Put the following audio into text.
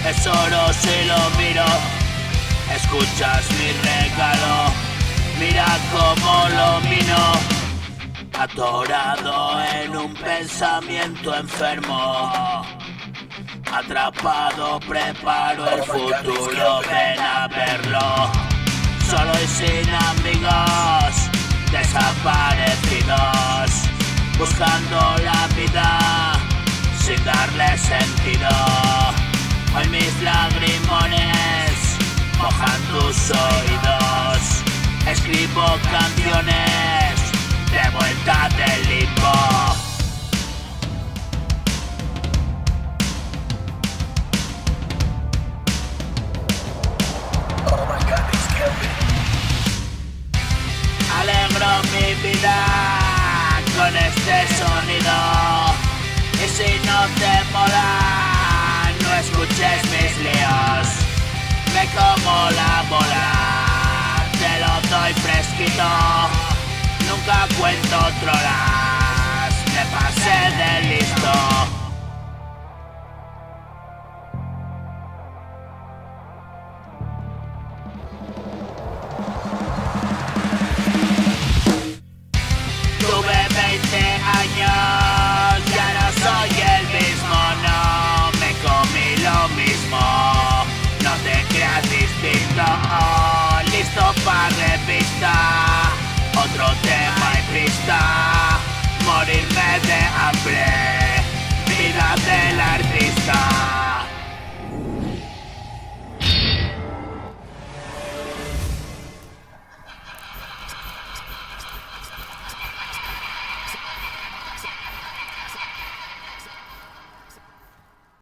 Es oro si lo miro. Escuchas mi regalo, mira cómo lo mino. Atorado en un pensamiento enfermo, atrapado preparo el futuro, ven a verlo. Solo y sin amigos, desaparecidos, buscando la vida sin darle sentido. Hoy mis lagrimones mojan tus oídos. Escribo canciones de vuelta del limbo. Alegro mi vida con este sonido. Y si no te mola, no escuches mis líos. Me como la bola.